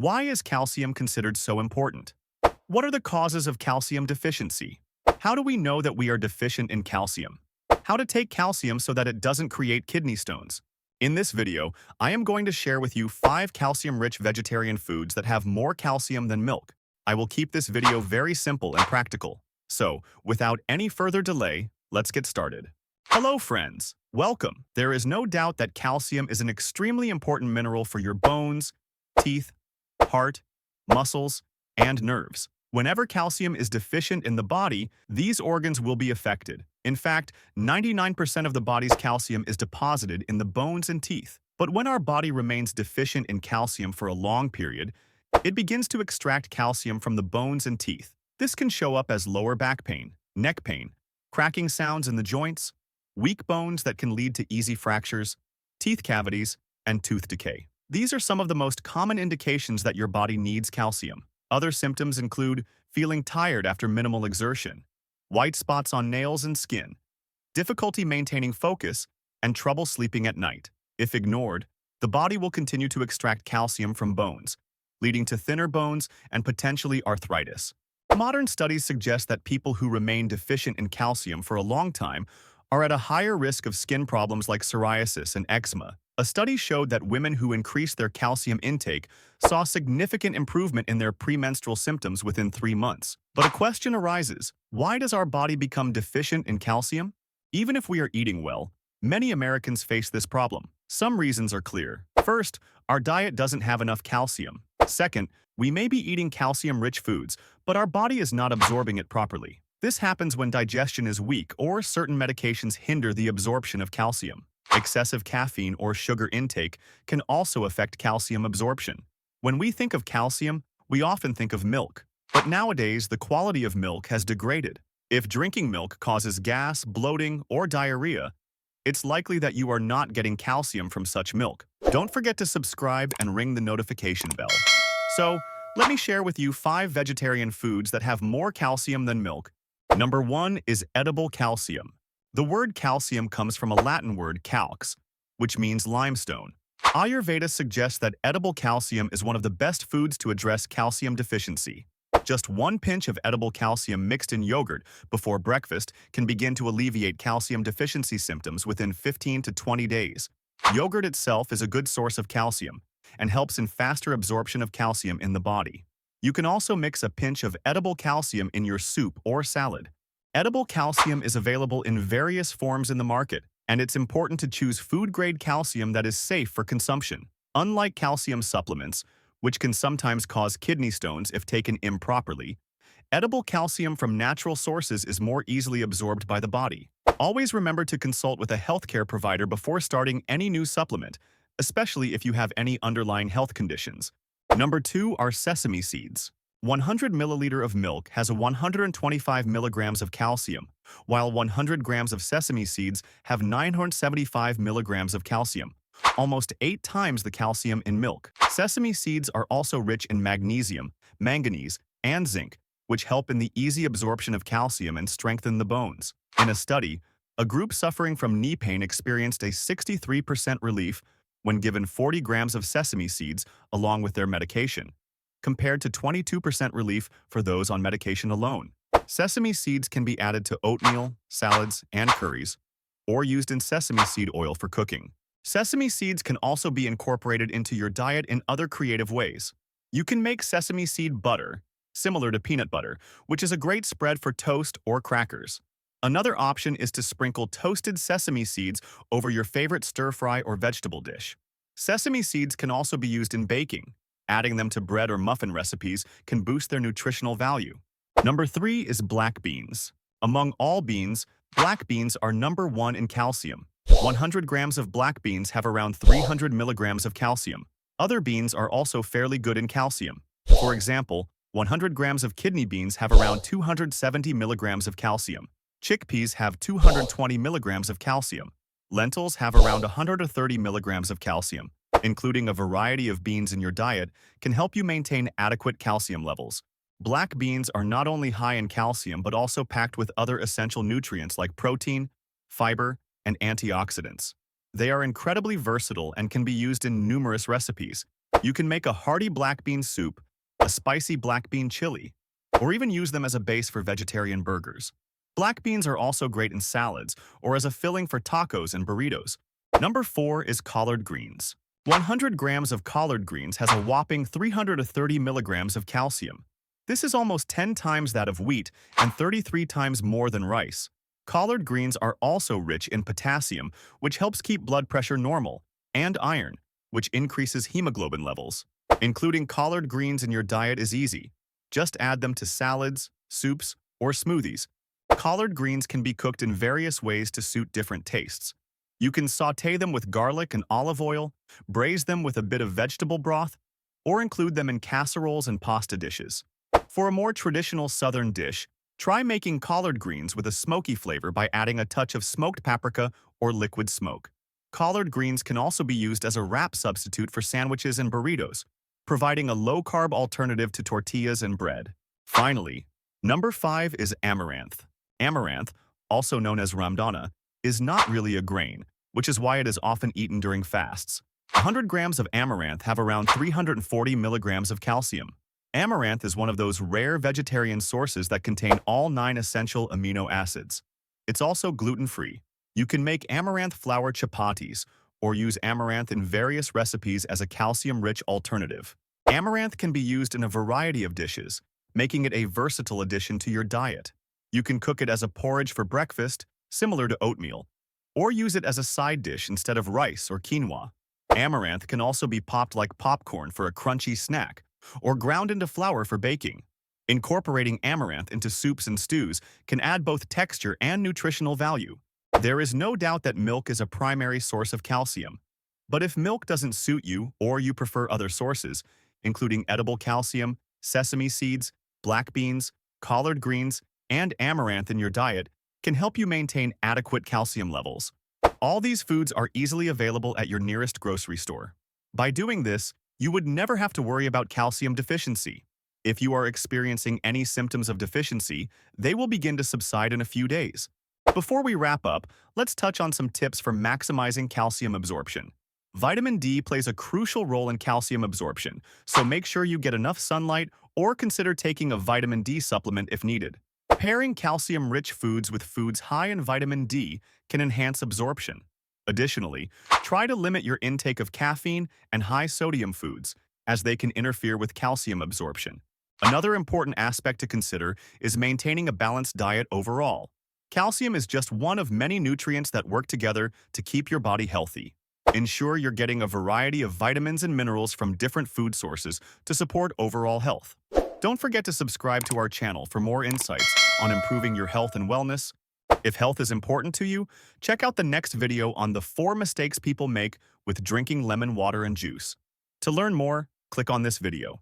Why is calcium considered so important? What are the causes of calcium deficiency? How do we know that we are deficient in calcium? How to take calcium so that it doesn't create kidney stones? In this video, I am going to share with you 5 calcium-rich vegetarian foods that have more calcium than milk. I will keep this video very simple and practical. So, without any further delay, let's get started. Hello friends, welcome. There is no doubt that calcium is an extremely important mineral for your bones, teeth, heart, muscles, and nerves. Whenever calcium is deficient in the body, these organs will be affected. In fact, 99% of the body's calcium is deposited in the bones and teeth. But when our body remains deficient in calcium for a long period, it begins to extract calcium from the bones and teeth. This can show up as lower back pain, neck pain, cracking sounds in the joints, weak bones that can lead to easy fractures, teeth cavities, and tooth decay. These are some of the most common indications that your body needs calcium. Other symptoms include feeling tired after minimal exertion, white spots on nails and skin, difficulty maintaining focus, and trouble sleeping at night. If ignored, the body will continue to extract calcium from bones, leading to thinner bones and potentially arthritis. Modern studies suggest that people who remain deficient in calcium for a long time are at a higher risk of skin problems like psoriasis and eczema. A study showed that women who increased their calcium intake saw significant improvement in their premenstrual symptoms within 3 months. But a question arises, why does our body become deficient in calcium? Even if we are eating well, many Americans face this problem. Some reasons are clear. First, our diet doesn't have enough calcium. Second, we may be eating calcium-rich foods, but our body is not absorbing it properly. This happens when digestion is weak or certain medications hinder the absorption of calcium. Excessive caffeine or sugar intake can also affect calcium absorption. When we think of calcium, we often think of milk. But nowadays, the quality of milk has degraded. If drinking milk causes gas, bloating, or diarrhea, it's likely that you are not getting calcium from such milk. Don't forget to subscribe and ring the notification bell. So, let me share with you 5 vegetarian foods that have more calcium than milk. Number 1 is edible calcium. The word calcium comes from a Latin word calx, which means limestone. Ayurveda suggests that edible calcium is one of the best foods to address calcium deficiency. Just 1 pinch of edible calcium mixed in yogurt before breakfast can begin to alleviate calcium deficiency symptoms within 15 to 20 days. Yogurt itself is a good source of calcium and helps in faster absorption of calcium in the body. You can also mix a pinch of edible calcium in your soup or salad. Edible calcium is available in various forms in the market, and it's important to choose food-grade calcium that is safe for consumption. Unlike calcium supplements, which can sometimes cause kidney stones if taken improperly, edible calcium from natural sources is more easily absorbed by the body. Always remember to consult with a healthcare provider before starting any new supplement, especially if you have any underlying health conditions. Number 2 are sesame seeds. 100 milliliter of milk has 125 milligrams of calcium, while 100 grams of sesame seeds have 975 milligrams of calcium, almost 8 times the calcium in milk. Sesame seeds are also rich in magnesium, manganese, and zinc, which help in the easy absorption of calcium and strengthen the bones. In a study, a group suffering from knee pain experienced a 63% relief when given 40 grams of sesame seeds along with their medication, compared to 22% relief for those on medication alone. Sesame seeds can be added to oatmeal, salads, and curries, or used in sesame seed oil for cooking. Sesame seeds can also be incorporated into your diet in other creative ways. You can make sesame seed butter, similar to peanut butter, which is a great spread for toast or crackers. Another option is to sprinkle toasted sesame seeds over your favorite stir-fry or vegetable dish. Sesame seeds can also be used in baking. Adding them to bread or muffin recipes can boost their nutritional value. Number 3 is black beans. Among all beans, black beans are number 1 in calcium. 100 grams of black beans have around 300 milligrams of calcium. Other beans are also fairly good in calcium. For example, 100 grams of kidney beans have around 270 milligrams of calcium. Chickpeas have 220 milligrams of calcium. Lentils have around 130 milligrams of calcium. Including a variety of beans in your diet can help you maintain adequate calcium levels. Black beans are not only high in calcium but also packed with other essential nutrients like protein, fiber, and antioxidants. They are incredibly versatile and can be used in numerous recipes, You can make a hearty black bean soup, a spicy black bean chili, or even use them as a base for vegetarian burgers. Black beans are also great in salads or as a filling for tacos and burritos. Number 4 is collard greens. 100 grams of collard greens has a whopping 330 milligrams of calcium. This is almost 10 times that of wheat and 33 times more than rice. Collard greens are also rich in potassium, which helps keep blood pressure normal, and iron, which increases hemoglobin levels. Including collard greens in your diet is easy. Just add them to salads, soups, or smoothies. Collard greens can be cooked in various ways to suit different tastes. You can sauté them with garlic and olive oil, braise them with a bit of vegetable broth, or include them in casseroles and pasta dishes. For a more traditional southern dish, try making collard greens with a smoky flavor by adding a touch of smoked paprika or liquid smoke. Collard greens can also be used as a wrap substitute for sandwiches and burritos, providing a low-carb alternative to tortillas and bread. Finally, number 5 is amaranth. Amaranth, also known as ramdana, is not really a grain, which is why it is often eaten during fasts. 100 grams of amaranth have around 340 milligrams of calcium. Amaranth is one of those rare vegetarian sources that contain all 9 essential amino acids. It's also gluten-free. You can make amaranth flour chapatis or use amaranth in various recipes as a calcium-rich alternative. Amaranth can be used in a variety of dishes, making it a versatile addition to your diet. You can cook it as a porridge for breakfast, similar to oatmeal, or use it as a side dish instead of rice or quinoa. Amaranth can also be popped like popcorn for a crunchy snack, or ground into flour for baking. Incorporating amaranth into soups and stews can add both texture and nutritional value. There is no doubt that milk is a primary source of calcium. But if milk doesn't suit you or you prefer other sources, including edible calcium, sesame seeds, black beans, collard greens, and amaranth in your diet, can help you maintain adequate calcium levels. All these foods are easily available at your nearest grocery store. By doing this, you would never have to worry about calcium deficiency. If you are experiencing any symptoms of deficiency, they will begin to subside in a few days. Before we wrap up, let's touch on some tips for maximizing calcium absorption. Vitamin D plays a crucial role in calcium absorption, so make sure you get enough sunlight or consider taking a vitamin D supplement if needed. Pairing calcium-rich foods with foods high in vitamin D can enhance absorption. Additionally, try to limit your intake of caffeine and high-sodium foods, as they can interfere with calcium absorption. Another important aspect to consider is maintaining a balanced diet overall. Calcium is just one of many nutrients that work together to keep your body healthy. Ensure you're getting a variety of vitamins and minerals from different food sources to support overall health. Don't forget to subscribe to our channel for more insights on improving your health and wellness. If health is important to you, check out the next video on the 4 mistakes people make with drinking lemon water and juice. To learn more, click on this video.